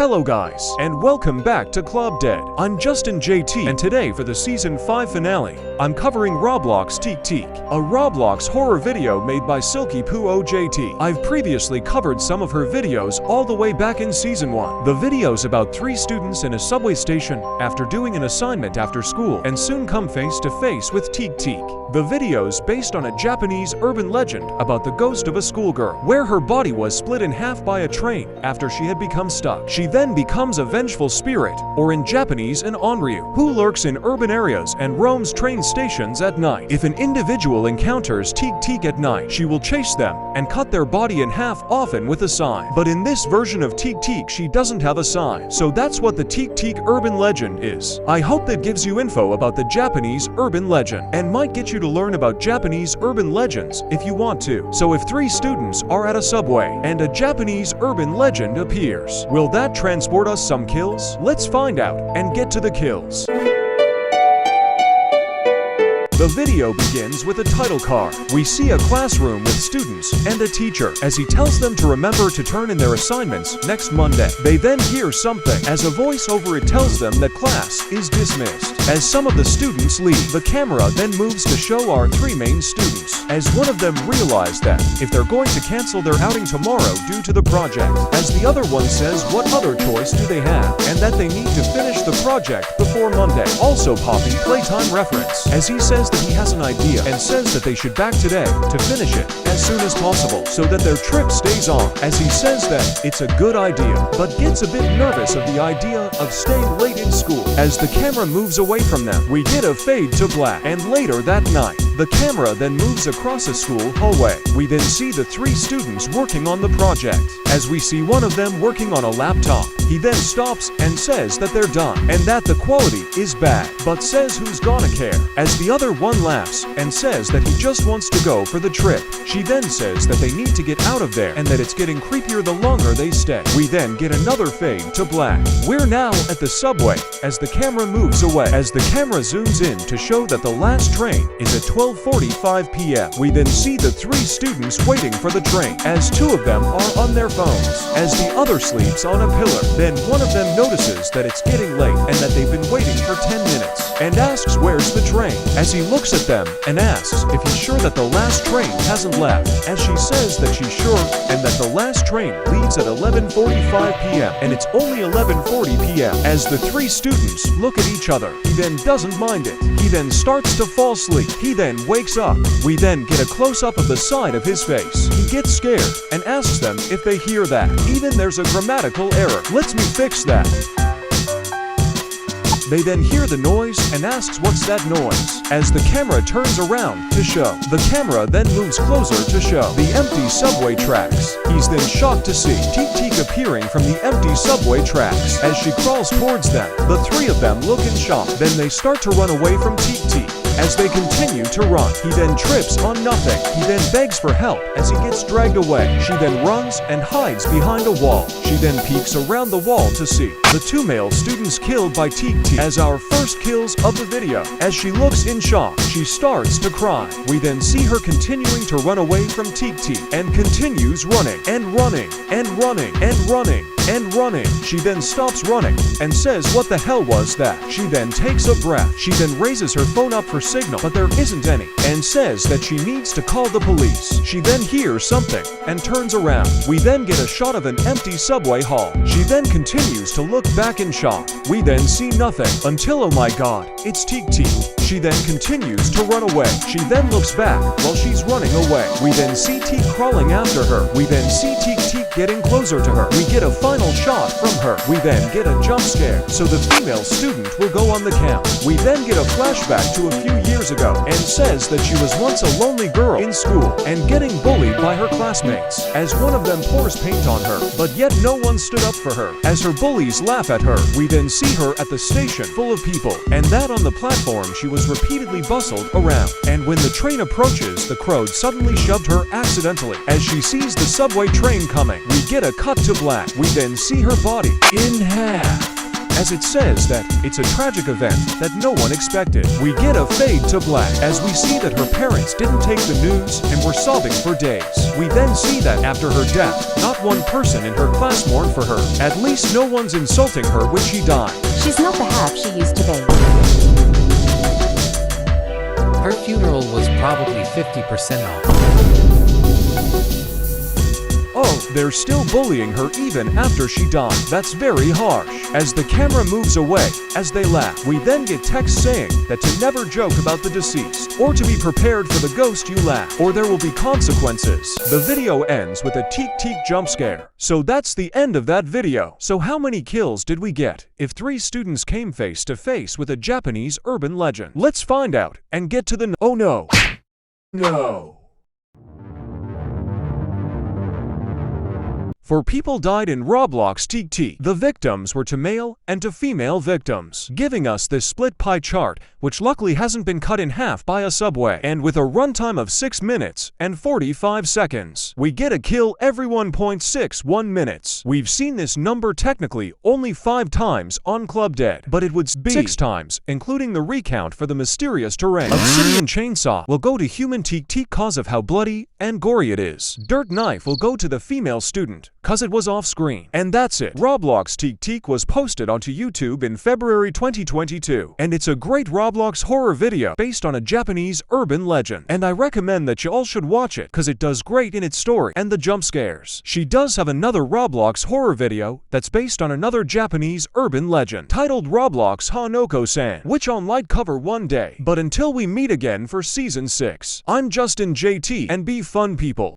Hello guys, and welcome back to Club Dead. I'm Justin JT, and today for the Season 5 finale, I'm covering Roblox Teke Teke, a Roblox horror video made by Silky Poo OJT. I've previously covered some of her videos all the way back in Season 1. The video's about 3 students in a subway station after doing an assignment after school and soon come face to face with Teke Teke. The video's based on a Japanese urban legend about the ghost of a schoolgirl, where her body was split in half by a train after she had become stuck. She then becomes a vengeful spirit, or in Japanese an onryu, who lurks in urban areas and roams train stations at night. If an individual encounters Teke Teke at night, she will chase them and cut their body in half, often with a sign. But in this version of Teke Teke, she doesn't have a sign, so that's what the Teke Teke urban legend is. I hope that gives you info about the Japanese urban legend, and might get you to learn about Japanese urban legends if you want to. So if 3 students are at a subway and a Japanese urban legend appears, will that transport us some kills? Let's find out and get to the kills. The video begins with a title card. We see a classroom with students and a teacher as he tells them to remember to turn in their assignments next Monday. They then hear something as a voiceover it tells them that class is dismissed. As some of the students leave, the camera then moves to show our 3 main students, as one of them realize that if they're going to cancel their outing tomorrow due to the project, as the other one says what other choice do they have, and that they need to finish the project before Monday. Also Poppy playtime reference, as he says that he has an idea and says that they should back today to finish it as soon as possible so that their trip stays on, as he says that it's a good idea but gets a bit nervous of the idea of staying late in school. As the camera moves away from them, we get a fade to black, and later that night the camera then moves across a school hallway. We then see the 3 students working on the project. As we see one of them working on a laptop, he then stops and says that they're done and that the quality is bad, but says who's gonna care, as the other one laughs and says that he just wants to go for the trip. She then says that they need to get out of there and that it's getting creepier the longer they stay. We then get another fade to black. We're now at the subway as the camera moves away, as the camera zooms in to show that the last train is at 12:45 p.m. We then see the 3 students waiting for the train, as 2 of them are on their phones, as the other sleeps on a pillar. Then one of them notices that it's getting late and that they've been waiting for 10 minutes and asks where's the train, as he looks at them and asks if he's sure that the last train hasn't left, as she says that she's sure and that the last train leaves at 11:45 p.m. and it's only 11:40 p.m. As the 3 students look at each other, he then doesn't mind it. He then starts to fall asleep. He then wakes up. We then get a close-up of the side of his face. He gets scared and asks them if they hear that. Even there's a grammatical error. Let's me fix that. They then hear the noise and asks what's that noise, as the camera turns around to show. The camera then moves closer to show the empty subway tracks. He's then shocked to see Teke Teke appearing from the empty subway tracks. As she crawls towards them, the 3 of them look in shock. Then they start to run away from Teke Teke. As they continue to run, he then trips on nothing. He then begs for help as he gets dragged away. She then runs and hides behind a wall. She then peeks around the wall to see the 2 male students killed by Teke Teke. As our first kills of the video, as she looks in shock, she starts to cry. We then see her continuing to run away from Teke Teke and continues running and running and running and running and running. She then stops running and says what the hell was that? She then takes a breath. She then raises her phone up for signal, but there isn't any, and says that she needs to call the police. She then hears something and turns around. We then get a shot of an empty subway hall. She then continues to look back in shock. We then see nothing until, oh my god, it's Teke Teke. She then continues to run away. She then looks back while she's running away. We then see Teke crawling after her. We then see Teke Teke getting closer to her. We get a final shot from her. We then get a jump scare, so the female student will go on the count. We then get a flashback to a few years ago and says that she was once a lonely girl in school and getting bullied by her classmates, as one of them pours paint on her, but yet no one stood up for her, as her bullies laugh at her. We then see her at the station full of people, and that on the platform she was repeatedly bustled around, and when the train approaches, the crowd suddenly shoved her accidentally. As she sees the subway train coming, we get a cut to black. We then see her body in half. as it says that it's a tragic event that no one expected. We get a fade to black as we see that her parents didn't take the news and were sobbing for days. We then see that after her death, not one person in her class mourned for her. At least no one's insulting her when she died. She's not the half she used to be. Her funeral was probably 50% off. Oh, they're still bullying her even after she died. That's very harsh. As the camera moves away, as they laugh, we then get text saying that to never joke about the deceased, or to be prepared for the ghost you laugh, or there will be consequences. The video ends with a Teke Teke jump scare. So that's the end of that video. So how many kills did we get if 3 students came face to face with a Japanese urban legend? Let's find out and get to the oh no. No. 4 people died in Roblox Teke Teke. The victims were to male and to female victims, giving us this split pie chart, which luckily hasn't been cut in half by a subway. And with a runtime of 6 minutes and 45 seconds, we get a kill every 1.61 minutes. We've seen this number technically only 5 times on Club Dead, but it would be 6 times, including the recount for the mysterious terrain. Obsidian chainsaw will go to human Teke Teke cause of how bloody and gory it is. Dirt knife will go to the female student, cause it was off screen. And that's it. Roblox Teke Teke was posted onto YouTube in February 2022, and it's a great Roblox horror video based on a Japanese urban legend. And I recommend that you all should watch it, cause it does great in its story and the jump scares. She does have another Roblox horror video that's based on another Japanese urban legend, titled Roblox Hanoko-san, which I'll might cover one day. But until we meet again for Season 6, I'm Justin JT, and be fun people.